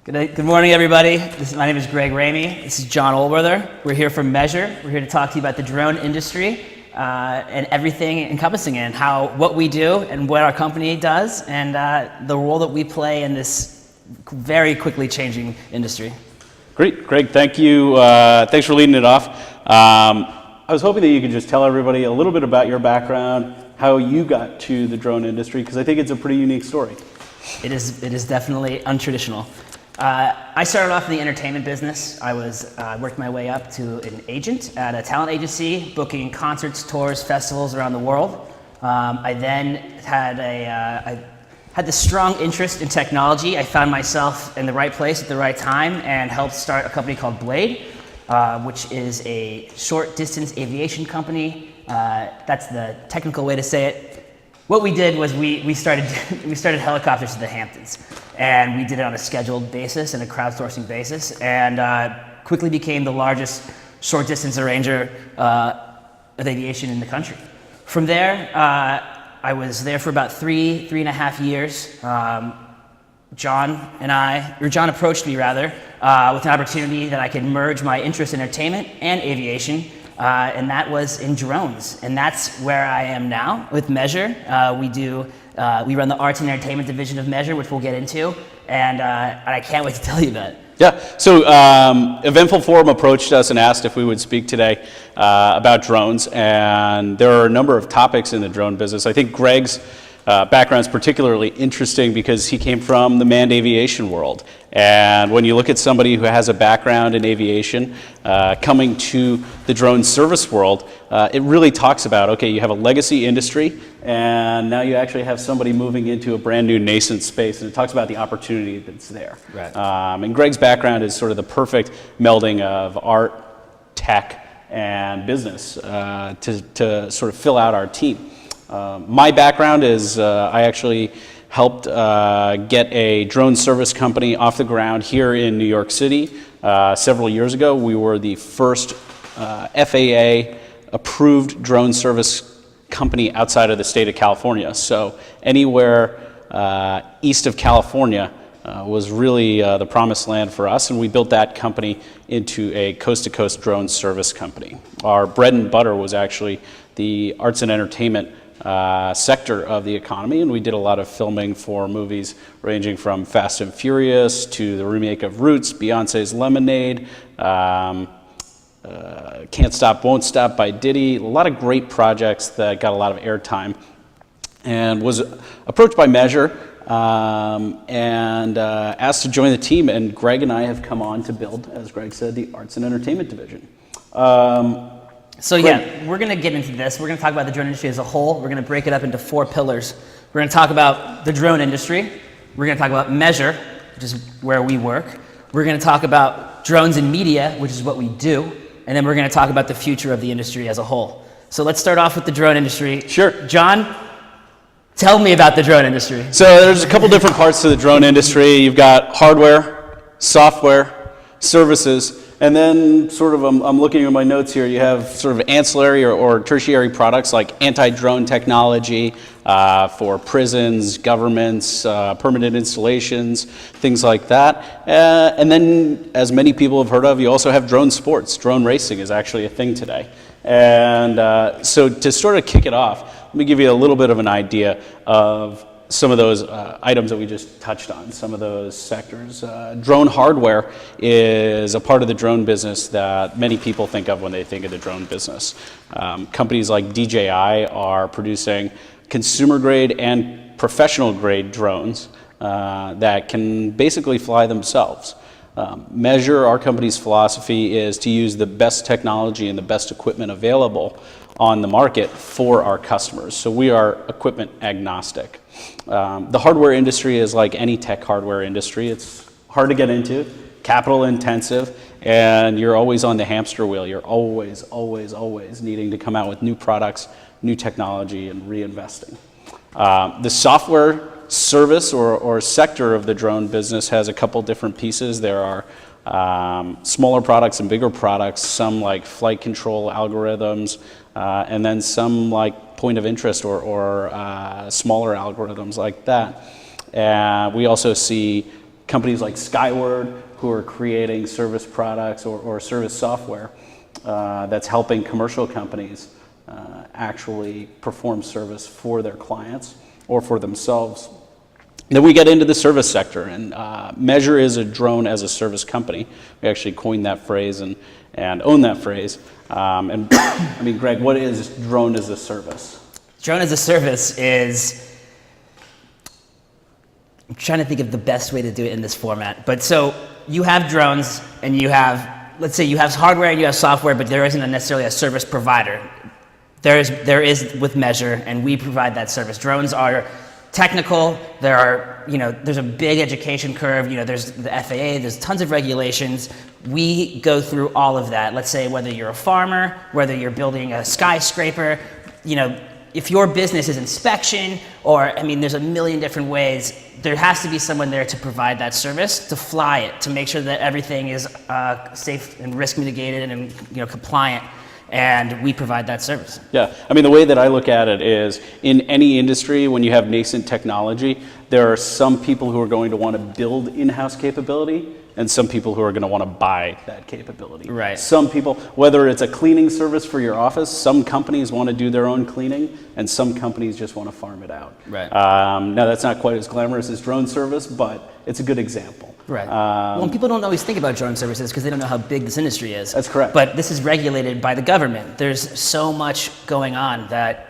Good morning, everybody. My name is Ramey. This is John Ollwerther. We're here from Measure. We're here to talk to you about the drone industry and everything encompassing it, and what we do and what our company does, and the role that we play in this very quickly changing industry. Great, Greg. Thank you. Thanks for leading it off. I was hoping that you could just tell everybody a little bit about your background, how you got to the drone industry, because I think it's a pretty unique story. It is definitely untraditional. I started off in the entertainment business. I worked my way up to an agent at a talent agency, booking concerts, tours, festivals around the world. I then I had this strong interest in technology. I found myself in the right place at the right time and helped start a company called Blade, which is a short distance aviation company. That's the technical way to say it. What we did was we started helicopters to the Hamptons, and we did it on a scheduled basis and a crowdsourcing basis, and quickly became the largest short distance arranger of aviation in the country. From there, I was there for about three and a half years. John approached me rather with an opportunity that I could merge my interest in entertainment and aviation. And that was in drones, and that's where I am now with Measure. We run the arts and entertainment division of Measure, which we'll get into, and I can't wait to tell you about it. Yeah, so Eventful Forum approached us and asked if we would speak today about drones, and there are a number of topics in the drone business. I think Greg's background is particularly interesting because he came from the manned aviation world. And when you look at somebody who has a background in aviation coming to the drone service world, it really talks about, okay, you have a legacy industry, and now you actually have somebody moving into a brand new nascent space, and it talks about the opportunity that's there. Right. And Greg's background is sort of the perfect melding of art, tech, and business to sort of fill out our team. My background is I actually helped get a drone service company off the ground here in New York City several years ago. We were the first FAA approved drone service company outside of the state of California. So anywhere east of California was really the promised land for us, and we built that company into a coast-to-coast drone service company. Our bread and butter was actually the arts and entertainment sector of the economy, and we did a lot of filming for movies ranging from Fast and Furious to the remake of Roots, Beyonce's Lemonade, Can't Stop, Won't Stop by Diddy, a lot of great projects that got a lot of airtime, and was approached by Measure and asked to join the team, and Greg and I have come on to build, as Greg said, the arts and entertainment division. So yeah, we're going to get into this. We're going to talk about the drone industry as a whole. We're going to break it up into 4 pillars. We're going to talk about the drone industry. We're going to talk about Measure, which is where we work. We're going to talk about drones and media, which is what we do. And then we're going to talk about the future of the industry as a whole. So let's start off with the drone industry. Sure. John, tell me about the drone industry. So there's a couple different parts to the drone industry. You've got hardware, software, services, and then sort of, I'm looking at my notes here, you have sort of ancillary or tertiary products like anti-drone technology for prisons, governments, permanent installations, things like that. And then, as many people have heard of, you also have drone sports. Drone racing is actually a thing today. And so to sort of kick it off, let me give you a little bit of an idea of some of those items that we just touched on, some of those sectors. Drone hardware is a part of the drone business that many people think of when they think of the drone business. Companies like DJI are producing consumer grade and professional grade drones that can basically fly themselves. Measure, our company's philosophy is to use the best technology and the best equipment available on the market for our customers. So we are equipment agnostic. The hardware industry is like any tech hardware industry. It's hard to get into, capital intensive, and you're always on the hamster wheel. You're always needing to come out with new products, new technology, and reinvesting. The software service or sector of the drone business has a couple different pieces. There are smaller products and bigger products, some like flight control algorithms, and then some like point of interest or smaller algorithms like that. We also see companies like Skyward, who are creating service products or service software that's helping commercial companies actually perform service for their clients or for themselves. Then we get into the service sector, and Measure is a drone as a service company. We actually coined that phrase and own that phrase. And I mean, Greg, what is drone as a service? Drone as a service is, I'm trying to think of the best way to do it in this format. But so you have drones and you have, let's say you have hardware and you have software, but there isn't necessarily a service provider. There is with Measure, and we provide that service. Drones are technical. There's a big education curve. There's the FAA. There's tons of regulations. We go through all of that. Let's say whether you're a farmer, whether you're building a skyscraper, if your business is inspection, or there's a million different ways. There has to be someone there to provide that service, to fly it, to make sure that everything is safe and risk mitigated and compliant. And we provide that service. Yeah, the way that I look at it is, in any industry, when you have nascent technology, there are some people who are going to want to build in-house capability, and some people who are going to want to buy that capability. Right. Some people, whether it's a cleaning service for your office, some companies want to do their own cleaning, and some companies just want to farm it out. Right. Now, that's not quite as glamorous as drone service, but it's a good example. Right. Well, people don't always think about drone services because they don't know how big this industry is. That's correct. But this is regulated by the government. There's so much going on that,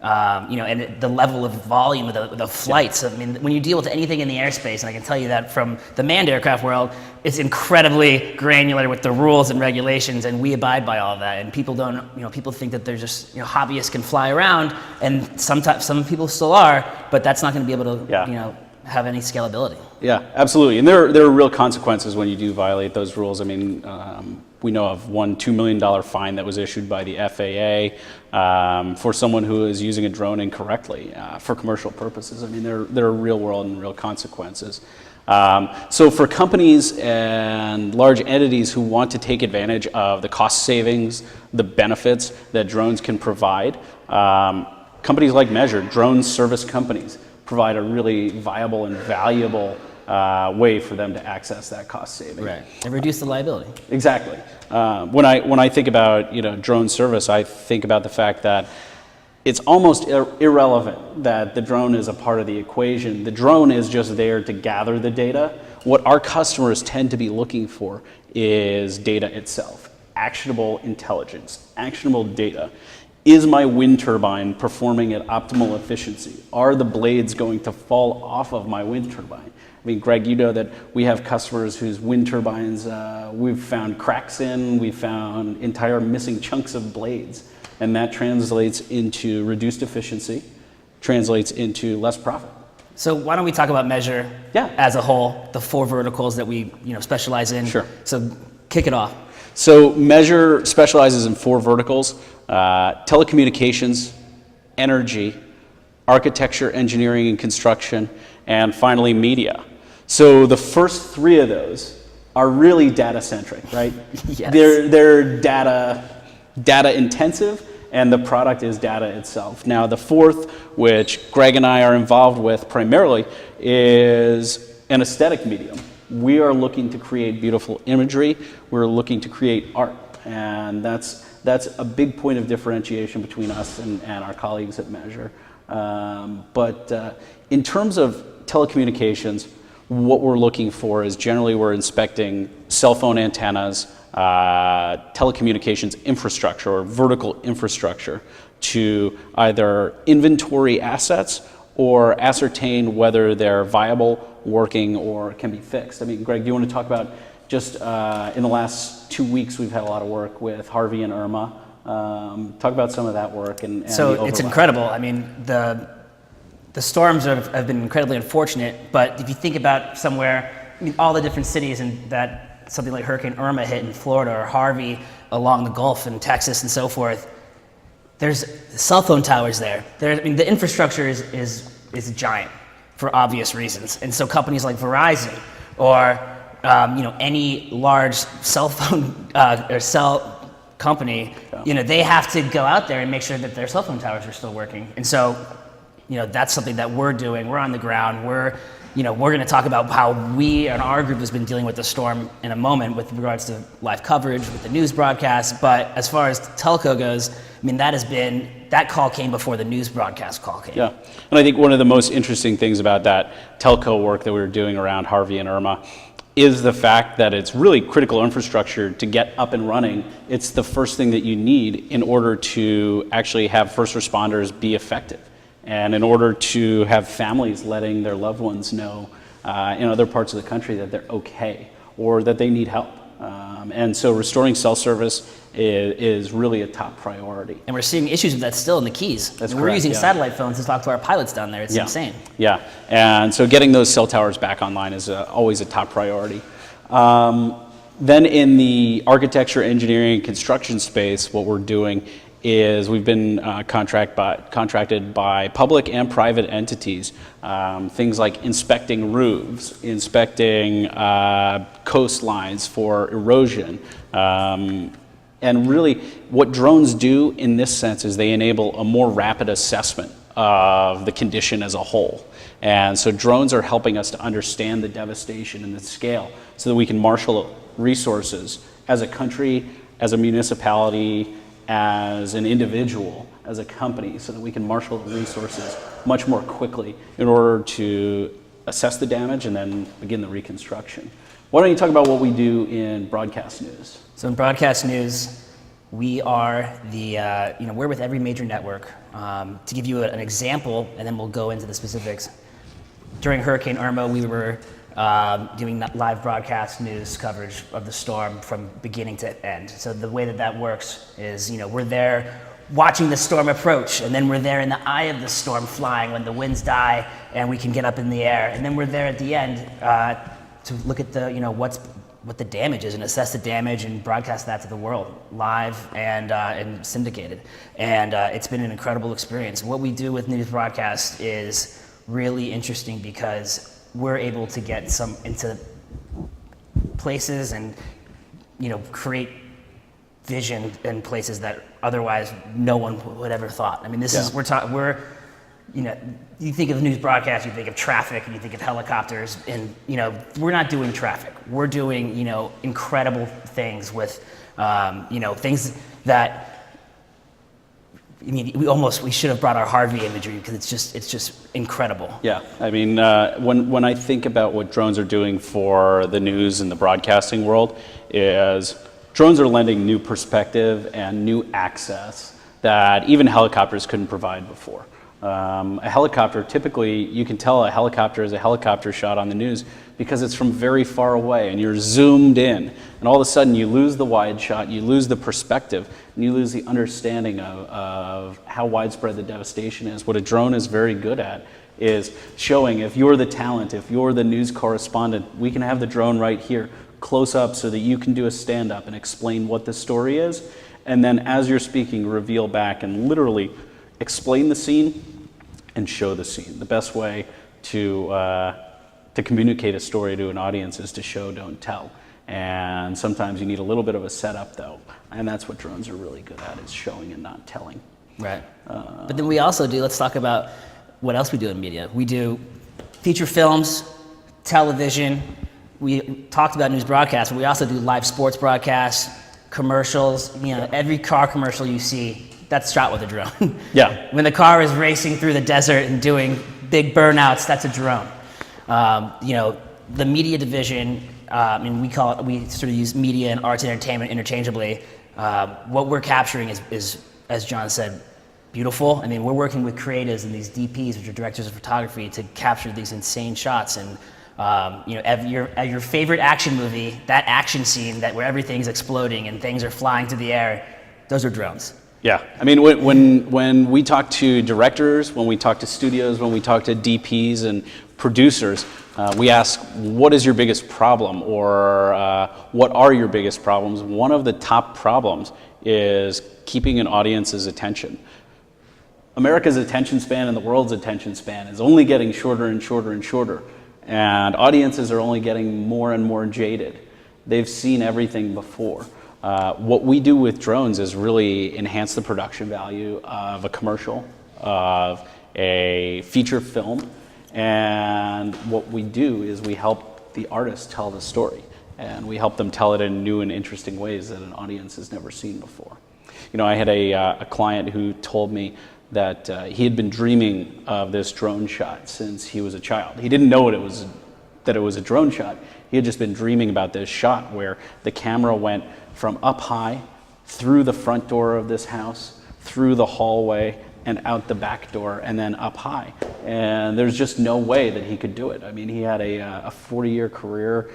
and the level of volume of the flights. When you deal with anything in the airspace, and I can tell you that from the manned aircraft world, it's incredibly granular with the rules and regulations, and we abide by all of that. And people don't, people think that they're just, hobbyists can fly around, and sometimes some people still are, but that's not going to be able to, have any scalability. Yeah, absolutely. And there are real consequences when you do violate those rules. We know of one $2 million fine that was issued by the FAA for someone who is using a drone incorrectly for commercial purposes. There are real world and real consequences. So for companies and large entities who want to take advantage of the cost savings, the benefits that drones can provide, companies like Measure, drone service companies, provide a really viable and valuable way for them to access that cost saving. Right, and reduce the liability. Exactly. When I think about drone service, I think about the fact that it's almost irrelevant that the drone is a part of the equation. The drone is just there to gather the data. What our customers tend to be looking for is data itself, actionable intelligence, actionable data. Is my wind turbine performing at optimal efficiency? Are the blades going to fall off of my wind turbine? Greg, you know that we have customers whose wind turbines we've found cracks in, we've found entire missing chunks of blades, and that translates into reduced efficiency, translates into less profit. So why don't we talk about Measure as a whole, the 4 verticals that we specialize in. Sure. So kick it off. So Measure specializes in 4 verticals: telecommunications, energy, architecture, engineering and construction, and finally media. So the first 3 of those are really data-centric, right? Yes. They're data intensive, and the product is data itself. Now the 4th, which Greg and I are involved with primarily, is an aesthetic medium. We are looking to create beautiful imagery. We're looking to create art, and that's a big point of differentiation between us and our colleagues at Measure. But in terms of telecommunications, what we're looking for is generally we're inspecting cell phone antennas, telecommunications infrastructure or vertical infrastructure to either inventory assets or ascertain whether they're viable, working, or can be fixed. Greg, do you want to talk about just in the last 2 weeks we've had a lot of work with Harvey and Irma. Talk about some of that work and so it's incredible. The storms have been incredibly unfortunate, but if you think about somewhere, all the different cities and that something like Hurricane Irma hit in Florida or Harvey along the Gulf in Texas and so forth, there's cell phone towers there. The infrastructure is giant for obvious reasons. And so companies like Verizon or any large cell phone or cell company, they have to go out there and make sure that their cell phone towers are still working. And so, that's something that we're doing. We're on the ground. We're we're going to talk about how we and our group has been dealing with the storm in a moment with regards to live coverage, with the news broadcast. But as far as telco goes, I mean, that call came before the news broadcast call came. Yeah, and I think one of the most interesting things about that telco work that we were doing around Harvey and Irma is the fact that it's really critical infrastructure to get up and running. It's the first thing that you need in order to actually have first responders be effective, and in order to have families letting their loved ones know in other parts of the country that they're okay or that they need help. And so restoring cell service is really a top priority. And we're seeing issues with that still in the Keys. That's we're correct, using yeah. satellite phones to talk to our pilots down there. It's insane. Yeah, and so getting those cell towers back online is always a top priority. Then in the architecture, engineering, and construction space, what we're doing is we've been contracted by public and private entities, things like inspecting roofs, inspecting coastlines for erosion, and really what drones do in this sense is they enable a more rapid assessment of the condition as a whole. And so drones are helping us to understand the devastation and the scale so that we can marshal resources as a country, as a municipality, as an individual, as a company, so that we can marshal the resources much more quickly in order to assess the damage and then begin the reconstruction. Why don't you talk about what we do in broadcast news? So in broadcast news, we are we're with every major network. To give you an example, and then we'll go into the specifics. During Hurricane Irma, we were doing live broadcast news coverage of the storm from beginning to end. So the way that works is, we're there watching the storm approach, and then we're there in the eye of the storm flying when the winds die and we can get up in the air. And then we're there at the end to look at what the damage is and assess the damage and broadcast that to the world live and syndicated. And it's been an incredible experience. What we do with news broadcast is really interesting because we're able to get into places and create vision in places that otherwise no one would ever thought. I mean, this is you think of news broadcast, you think of traffic, and you think of helicopters, and we're not doing traffic. We're doing incredible things with things that. I mean, we should have brought our Harvey imagery because it's just incredible. Yeah, I mean, when I think about what drones are doing for the news and the broadcasting world, is drones are lending new perspective and new access that even helicopters couldn't provide before. A helicopter, typically, you can tell a helicopter is a helicopter shot on the news because it's from very far away and you're zoomed in, and all of a sudden you lose the wide shot, you lose the perspective, and you lose the understanding of how widespread the devastation is. What a drone is very good at is showing, if you're the talent, if you're the news correspondent, we can have the drone right here close up so that you can do a stand-up and explain what the story is, and then as you're speaking, reveal back and literally explain the scene and show the scene. The best way to communicate a story to an audience is to show, don't tell. And sometimes you need a little bit of a setup, though, and that's what drones are really good at, is showing and not telling. Right. But then we also do, let's talk about what else we do in media. We do feature films, television. We talked about news broadcasts, but we also do live sports broadcasts, commercials. Every car commercial you see, that's shot with a drone. Yeah. When the car is racing through the desert and doing big burnouts, that's a drone. The media division, we sort of use media and arts and entertainment interchangeably. What we're capturing is, as John said, beautiful. I mean, we're working with creatives and these DPs, which are directors of photography, to capture these insane shots. And your favorite action movie, that action scene where everything's exploding and things are flying through the air, those are drones. Yeah, I mean, when we talk to directors, when we talk to studios, when we talk to DPs and producers, we ask, what is your biggest problem, or what are your biggest problems? One of the top problems is keeping an audience's attention. America's attention span and the world's attention span is only getting shorter and shorter and shorter, and audiences are only getting more and more jaded. They've seen everything before. What we do with drones is really enhance the production value of a commercial, of a feature film, And what we do is we help the artists tell the story, and we help them tell it in new and interesting ways that an audience has never seen before. You know, I had a client who told me that he had been dreaming of this drone shot since he was a child. He didn't know that it was a drone shot. He had just been dreaming about this shot where the camera went from up high, through the front door of this house, through the hallway, and out the back door, and then up high. And there's just no way that he could do it. I mean, he had a 40-year career,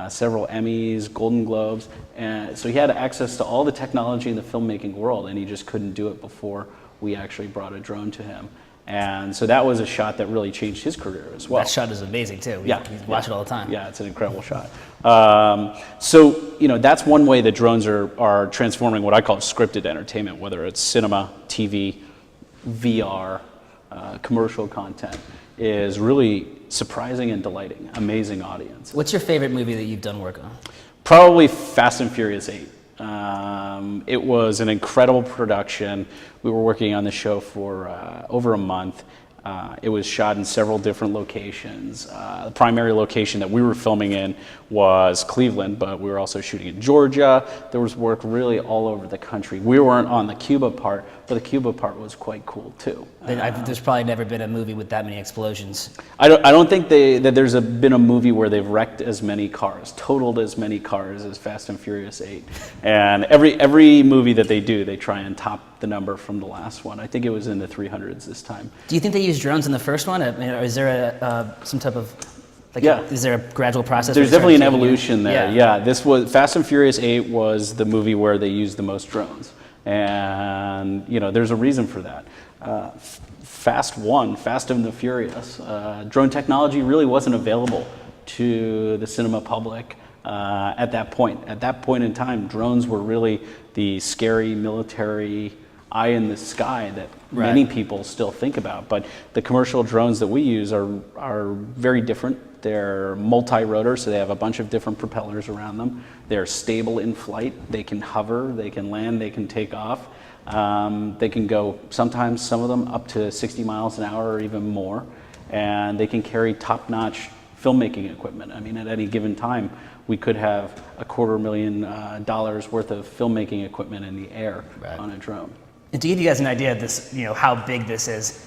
several Emmys, Golden Globes, and so he had access to all the technology in the filmmaking world, and he just couldn't do it before we actually brought a drone to him. And so that was a shot that really changed his career as well. That shot is amazing too. We watch it all the time. Yeah, it's an incredible shot. So, you know, that's one way that drones are transforming what I call scripted entertainment, whether it's cinema, TV, VR, commercial content, is really surprising and delighting, amazing audience. What's your favorite movie that you've done work on? Probably Fast and Furious 8. It was an incredible production. We were working on the show for over a month. It was shot in several different locations. The primary location that we were filming in was Cleveland, but we were also shooting in Georgia. There was work really all over the country. We weren't on the Cuba part, but the Cuba part was quite cool too. There's probably never been a movie with that many explosions. I don't think that there's been a movie where they've wrecked as many cars, totaled as many cars as Fast and Furious 8. And every movie that they do, they try and top the number from the last one. I think it was in the 300s this time. Do you think they used drones in the first one? I mean, or is there some type of is there a gradual process? There's definitely an evolution there. Yeah, this was Fast and Furious 8 was the movie where they used the most drones, and you know there's a reason for that. Fast and the Furious, drone technology really wasn't available to the cinema public at that point. At that point in time, drones were really the scary military eye in the sky that many people still think about. But the commercial drones that we use are very different. They're multi-rotor, so they have a bunch of different propellers around them. They're stable in flight. They can hover, they can land, they can take off. They can go, sometimes some of them, up to 60 miles an hour or even more. And they can carry top-notch filmmaking equipment. I mean, at any given time, we could have $250,000 worth of filmmaking equipment in the air on a drone. And to give you guys an idea of this, how big this is,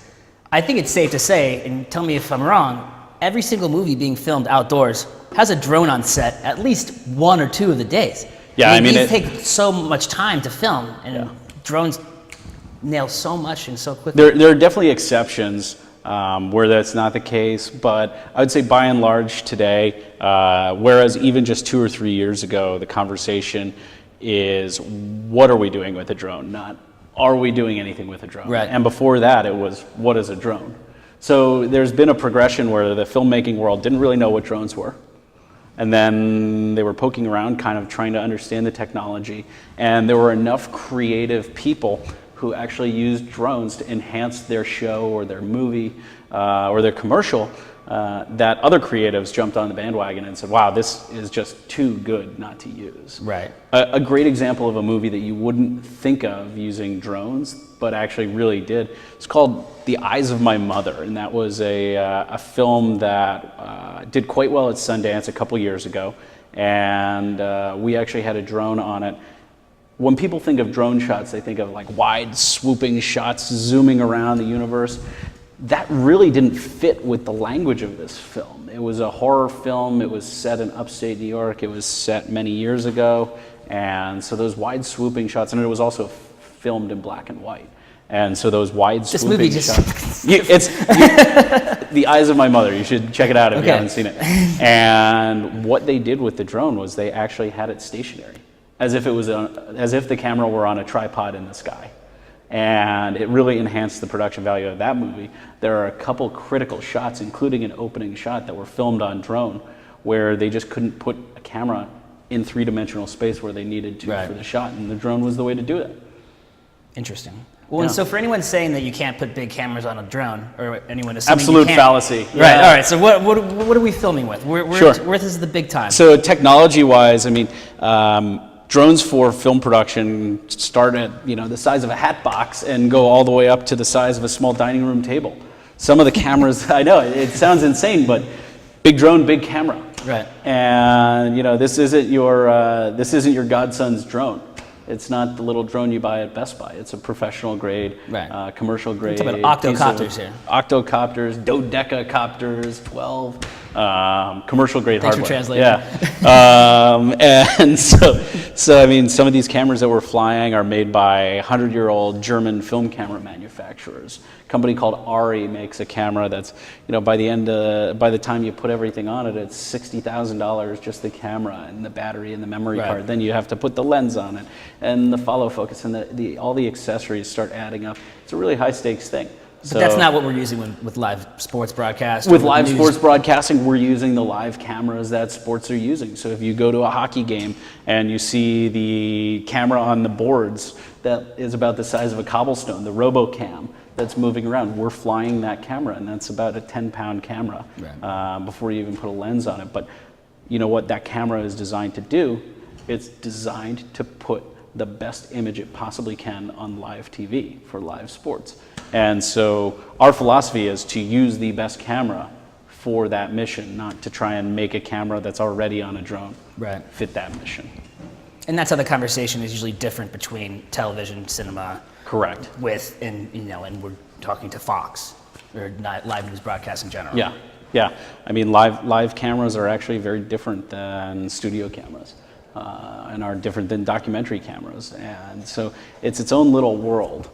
I think it's safe to say, and tell me if I'm wrong, every single movie being filmed outdoors has a drone on set at least one or two of the days. Yeah, I mean these take so much time to film, and drones nail so much and so quickly. There are definitely exceptions where that's not the case, but I would say by and large today, whereas even just 2 or 3 years ago, the conversation is what are we doing with a drone, not are we doing anything with a drone? Right. And before that, it was what is a drone? So there's been a progression where the filmmaking world didn't really know what drones were. And then they were poking around, kind of trying to understand the technology. And there were enough creative people who actually used drones to enhance their show or their movie or their commercial that other creatives jumped on the bandwagon and said, wow, this is just too good not to use. Right. A great example of a movie that you wouldn't think of using drones, but actually really did, it's called The Eyes of My Mother. And that was a film that did quite well at Sundance a couple years ago. And we actually had a drone on it. When people think of drone shots, they think of like wide swooping shots zooming around the universe. That really didn't fit with the language of this film. It was a horror film. It was set in upstate New York. It was set many years ago. And so those wide swooping shots, and it was also filmed in black and white. And so those wide swooping shots. It's The Eyes of My Mother. You should check it out if you haven't seen it. And what they did with the drone was they actually had it stationary, as if the camera were on a tripod in the sky. And it really enhanced the production value of that movie. There are a couple critical shots, including an opening shot, that were filmed on drone, where they just couldn't put a camera in three-dimensional space where they needed to for the shot, and the drone was the way to do it. Interesting. Well, and so for anyone saying that you can't put big cameras on a drone, or anyone assuming you absolute can't, fallacy. Right. All right. So what are we filming with? Where is the big time? So technology-wise, I mean, drones for film production start at the size of a hat box and go all the way up to the size of a small dining room table. Some of the cameras, I know it sounds insane, but big drone, big camera. Right. And this isn't your godson's drone. It's not the little drone you buy at Best Buy. It's a professional grade, Right. Commercial grade. We're talking about octocopters here. Octocopters, dodecacopters, 12, commercial grade Thanks hardware. for translating. Yeah. And so I mean, some of these cameras that we're flying are made by 100-year-old German film camera manufacturers. A company called Ari makes a camera that's, by the time you put everything on it, it's $60,000 just the camera and the battery and the memory Right. card. Then you have to put the lens on it and the follow focus and all the accessories start adding up. It's a really high stakes thing. But that's not what we're using with live sports broadcast. With live sports broadcasting, we're using the live cameras that sports are using. So if you go to a hockey game and you see the camera on the boards that is about the size of a cobblestone, the RoboCam that's moving around, we're flying that camera, and that's about a 10-pound camera. Right. Before you even put a lens on it. But you know what that camera is designed to do? It's designed to put the best image it possibly can on live TV for live sports. And so our philosophy is to use the best camera for that mission, not to try and make a camera that's already on a drone Right. fit that mission. And that's how the conversation is usually different between television, cinema, Correct. and we're talking to Fox or not live news broadcasts in general. Yeah. I mean, live cameras are actually very different than studio cameras, and are different than documentary cameras. And so it's its own little world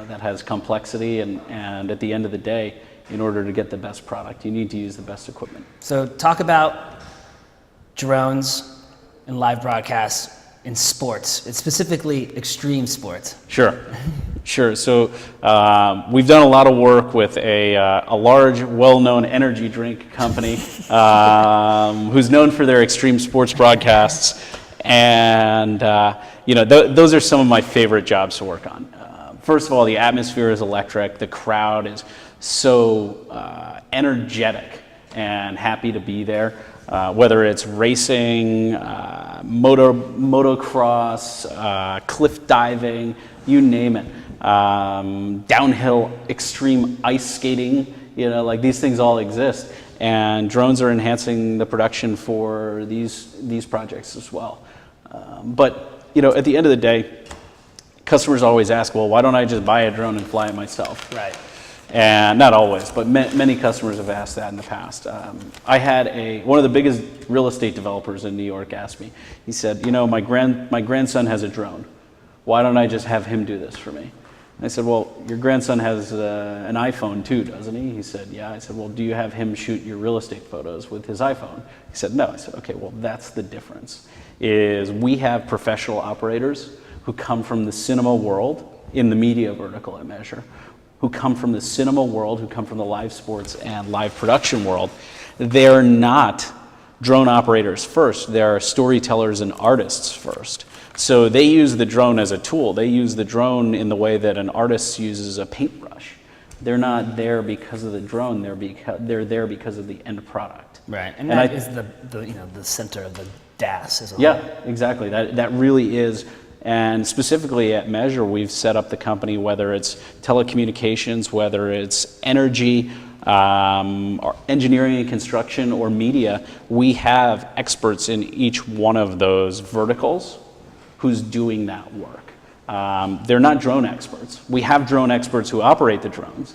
that has complexity. And at the end of the day, in order to get the best product, you need to use the best equipment. So talk about drones and live broadcasts in sports. It's specifically extreme sports. Sure. So we've done a lot of work with a large, well-known energy drink company who's known for their extreme sports broadcasts, and those are some of my favorite jobs to work on. First of all, the atmosphere is electric. The crowd is so energetic and happy to be there. Whether it's racing, motocross, cliff diving, you name it. Downhill extreme ice skating, these things all exist. And drones are enhancing the production for these projects as well. But at the end of the day, customers always ask, well, why don't I just buy a drone and fly it myself? Right. And not always, but many customers have asked that in the past. I had one of the biggest real estate developers in New York ask me. He said, my grandson has a drone. Why don't I just have him do this for me? And I said, well, your grandson has an iPhone too, doesn't he? He said, yeah. I said, well, do you have him shoot your real estate photos with his iPhone? He said, no. I said, okay, well, that's the difference. Is we have professional operators who come from the cinema world, in the media vertical at Measure, who come from the cinema world, who come from the live sports and live production world. They're not drone operators first. They're storytellers and artists first. So they use the drone as a tool. They use the drone in the way that an artist uses a paintbrush. They're not there because of the drone. They're there because of the end product. Right, and that is the center of the DAS as a whole. Yeah, exactly. That really is. And specifically at Measure, we've set up the company, whether it's telecommunications, whether it's energy, or engineering and construction, or media. We have experts in each one of those verticals who's doing that work. They're not drone experts. We have drone experts who operate the drones,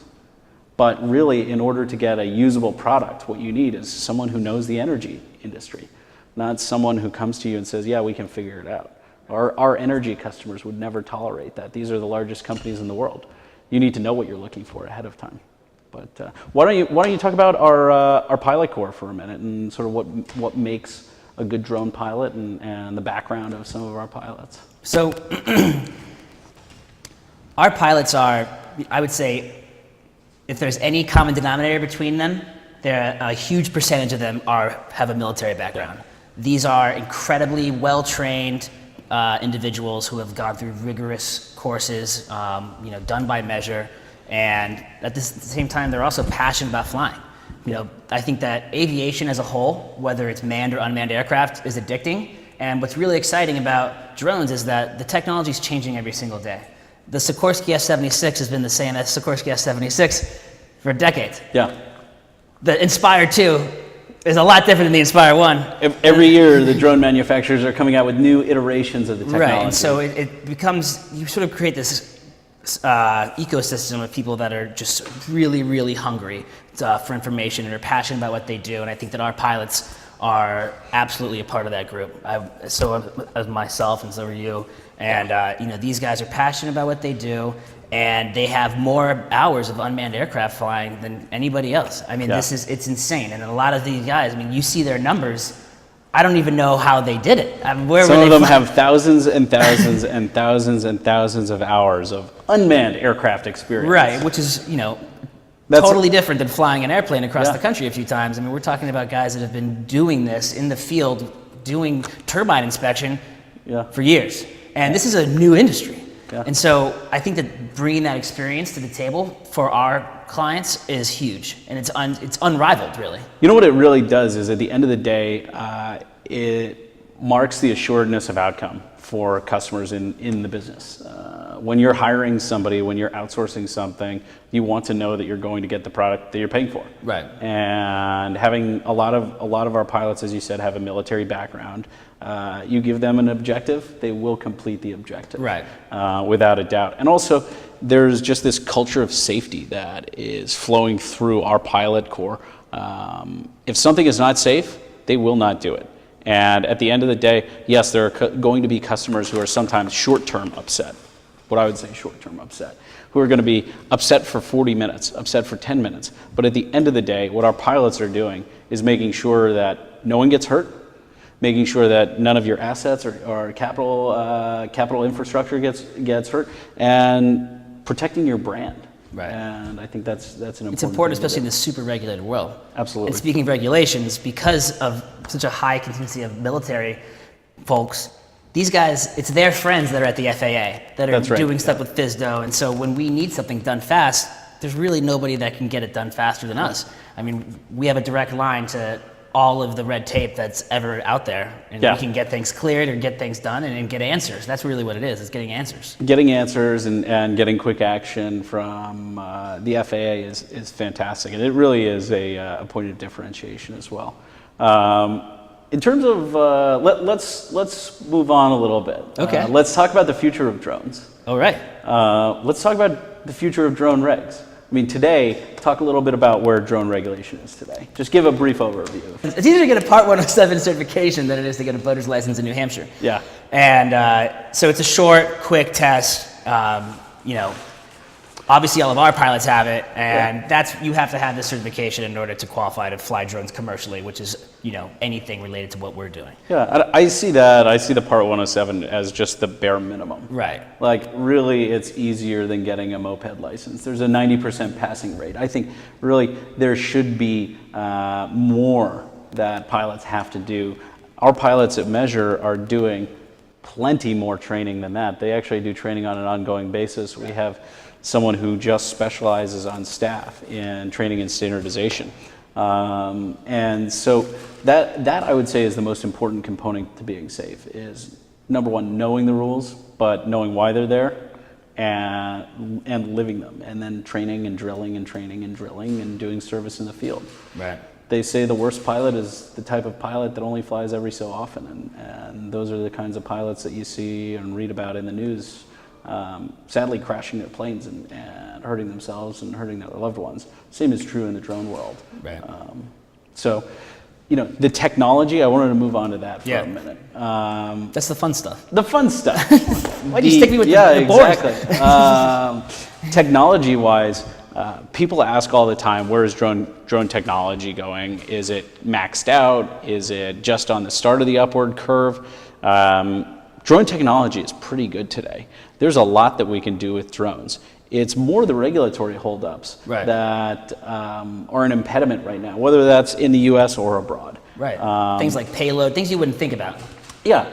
but really, in order to get a usable product, what you need is someone who knows the energy industry, not someone who comes to you and says, yeah, we can figure it out. Our energy customers would never tolerate that. These are the largest companies in the world. You need to know what you're looking for ahead of time. But why don't you talk about our pilot corps for a minute, and sort of what makes a good drone pilot, and the background of some of our pilots. So our pilots are, I would say, if there's any common denominator between them, a huge percentage of them have a military background. These are incredibly well-trained individuals who have gone through rigorous courses, done by Measure, and at the same time, they're also passionate about flying. I think that aviation as a whole, whether it's manned or unmanned aircraft, is addicting. And what's really exciting about drones is that the technology is changing every single day. The Sikorsky S-76 has been the same as Sikorsky S-76 for decades. Yeah. The Inspire 2 is a lot different than the Inspire 1. Every year, the drone manufacturers are coming out with new iterations of the technology. Right, and so it becomes, you sort of create this ecosystem of people that are just really, really hungry for information and are passionate about what they do. And I think that our pilots are absolutely a part of that group. So as myself, and so are you. And these guys are passionate about what they do, and they have more hours of unmanned aircraft flying than anybody else. I mean, it's insane. And a lot of these guys, I mean, you see their numbers. I don't even know how they did it. I mean, some of them have thousands and thousands and thousands and thousands of hours of unmanned aircraft experience. Right, which is, totally different than flying an airplane across the country a few times. I mean, we're talking about guys that have been doing this in the field, doing turbine inspection for years. And this is a new industry. Yeah. And so I think that bringing that experience to the table for our clients is huge, and it's unrivaled, really. You know what it really does is, at the end of the day, it marks the assuredness of outcome for customers in the business. When you're hiring somebody, when you're outsourcing something, you want to know that you're going to get the product that you're paying for. Right. And having a lot of our pilots, as you said, have a military background. You give them an objective, they will complete the objective. Right. Without a doubt. And also, there's just this culture of safety that is flowing through our pilot corps. If something is not safe, they will not do it. And at the end of the day, yes, there are going to be customers who are sometimes short-term upset. What I would say short-term upset, who are going to be upset for 40 minutes, upset for 10 minutes. But at the end of the day, what our pilots are doing is making sure that no one gets hurt, making sure that none of your assets or capital infrastructure gets hurt, and protecting your brand. Right. And I think that's an important. It's important, especially in this super regulated world. Absolutely. And speaking of regulations, because of such a high contingency of military folks, these guys, it's their friends that are at the FAA that are doing stuff with FSDO. And so when we need something done fast, there's really nobody that can get it done faster than us. I mean, we have a direct line to all of the red tape that's ever out there, and we can get things cleared or get things done and get answers. That's really what it is getting answers. Getting answers and getting quick action from the FAA is fantastic, and it really is a point of differentiation as well. In terms of, let's move on a little bit. Okay. Let's talk about the future of drones. All right. Let's talk about the future of drone regs. I mean, today, talk a little bit about where drone regulation is today. Just give a brief overview. It's easier to get a Part 107 certification than it is to get a boater's license in New Hampshire. Yeah. And so it's a short, quick test. Obviously all of our pilots have it, and you have to have this certification in order to qualify to fly drones commercially, which is, anything related to what we're doing. Yeah, I see that. I see the Part 107 as just the bare minimum. Right. Like, really, it's easier than getting a moped license. There's a 90% passing rate. I think, really, there should be more that pilots have to do. Our pilots at Measure are doing plenty more training than that. They actually do training on an ongoing basis. We have someone who just specializes on staff in training and standardization. And so that I would say is the most important component to being safe is, number one, knowing the rules, but knowing why they're there and living them, and then training and drilling and training and drilling and doing service in the field. Right. They say the worst pilot is the type of pilot that only flies every so often, and those are the kinds of pilots that you see and read about in the news. Sadly crashing their planes and hurting themselves and hurting their loved ones. Same is true in the drone world. Right. So, the technology, I wanted to move on to that for a minute. That's the fun stuff. The fun stuff. Why'd you stick me with the board? Exactly. Technology-wise, people ask all the time, where is drone technology going? Is it maxed out? Is it just on the start of the upward curve? Drone technology is pretty good today. There's a lot that we can do with drones. It's more the regulatory holdups that are an impediment right now, whether that's in the U.S. or abroad. Right. Things like payload, things you wouldn't think about. Yeah.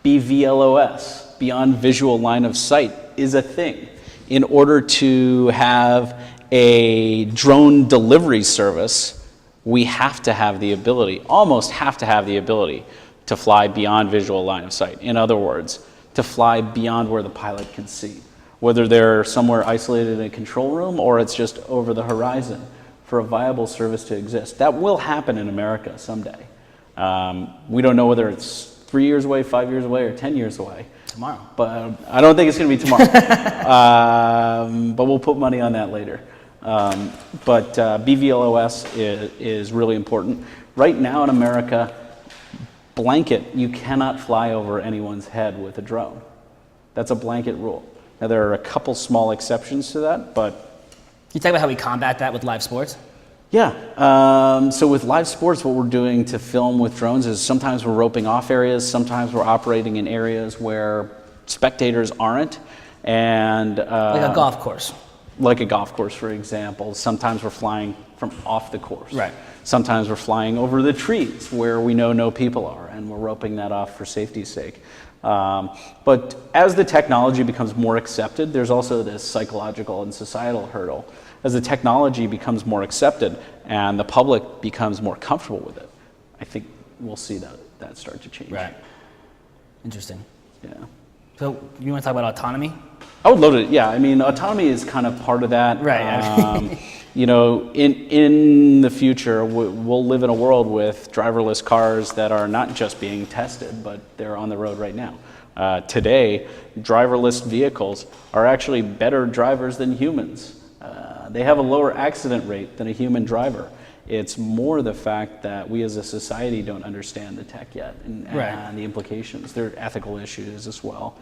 BVLOS, beyond visual line of sight, is a thing. In order to have a drone delivery service, we have to have the ability, almost have to have the ability, to fly beyond visual line of sight. In other words, to fly beyond where the pilot can see. whether they're somewhere isolated in a control room or it's just over the horizon for a viable service to exist. That will happen in America someday. We don't know whether it's 3 years away, 5 years away, or 10 years away. Tomorrow. But I don't think it's going to be tomorrow. But we'll put money on that later. But BVLOS is really important. Right now in America, blanket, you cannot fly over anyone's head with a drone. That's a blanket rule. Now there are a couple small exceptions to that, but... Can you talk about how we combat that with live sports? Yeah, so with live sports, what we're doing to film with drones is sometimes we're roping off areas, sometimes we're operating in areas where spectators aren't, and... like a golf course. Like a golf course, for example. Sometimes we're flying from off the course. Right. Sometimes we're flying over the trees where we know no people are, and we're roping that off for safety's sake. But as the technology becomes more accepted, there's also this psychological and societal hurdle. As the technology becomes more accepted and the public becomes more comfortable with it, I think we'll see that start to change. Right. Interesting. Yeah. So you want to talk about autonomy? I would love it. Yeah, I mean, autonomy is kind of part of that. Right. You know, in the future, we'll live in a world with driverless cars that are not just being tested, but they're on the road right now. Today, driverless vehicles are actually better drivers than humans. They have a lower accident rate than a human driver. It's more the fact that we as a society don't understand the tech yet and the implications. There are ethical issues as well.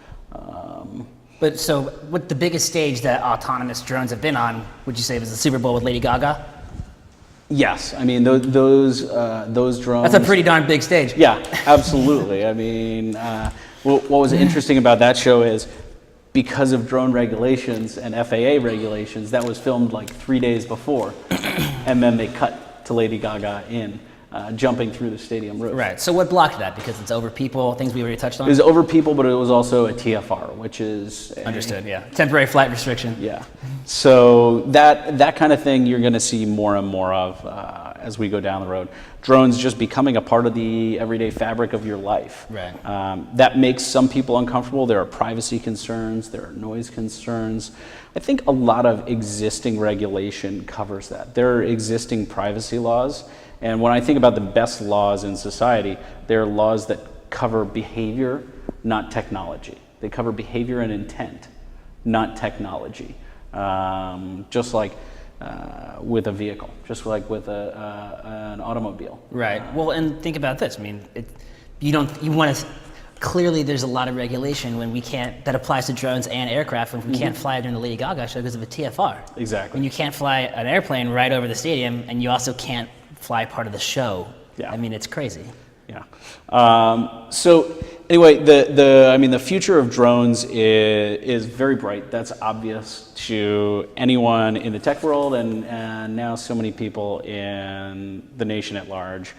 But so, what the biggest stage that autonomous drones have been on, would you say, was the Super Bowl with Lady Gaga? Yes, I mean those drones. That's a pretty darn big stage. Yeah, absolutely. I mean, what was interesting about that show is because of drone regulations and FAA regulations, that was filmed like 3 days before, and then they cut to Lady Gaga jumping through the stadium roof. Right. So what blocked that? Because it's over people, things we already touched on? It was over people, but it was also a TFR, which is... Understood, yeah. Temporary flight restriction. Yeah. So that kind of thing you're going to see more and more of as we go down the road. Drones just becoming a part of the everyday fabric of your life. Right. That makes some people uncomfortable. There are privacy concerns. There are noise concerns. I think a lot of existing regulation covers that. There are existing privacy laws. And when I think about the best laws in society, they're laws that cover behavior, not technology. They cover behavior and intent, not technology. Just like with a vehicle, just like with an automobile. Right. Well, and think about this. I mean, you want to, clearly there's a lot of regulation when we can't, that applies to drones and aircraft when we can't fly during the Lady Gaga show because of a TFR. Exactly. When you can't fly an airplane right over the stadium and you also can't fly part of the show. Yeah. I mean, it's crazy. Yeah. So anyway, the future of drones is very bright. That's obvious to anyone in the tech world and now so many people in the nation at large.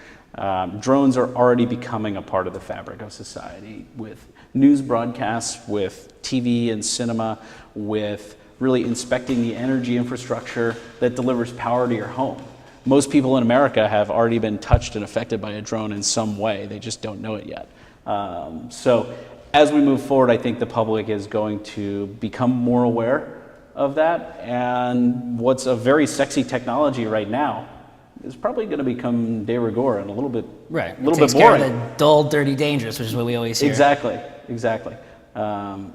Drones are already becoming a part of the fabric of society with news broadcasts, with TV and cinema, with really inspecting the energy infrastructure that delivers power to your home. Most people in America have already been touched and affected by a drone in some way. They just don't know it yet. So as we move forward, I think the public is going to become more aware of that. And what's a very sexy technology right now is probably going to become de rigueur and a little bit, right. a little It takes bit boring. care of the dull, dirty, dangerous, which is what we always hear. Exactly.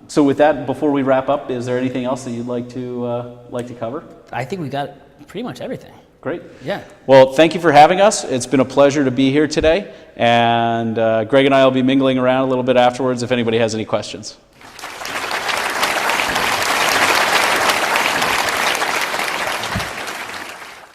So with that, before we wrap up, is there anything else that you'd like to cover? I think we got pretty much everything. Great. Yeah. Well, thank you for having us. It's been a pleasure to be here today. And Greg and I will be mingling around a little bit afterwards if anybody has any questions.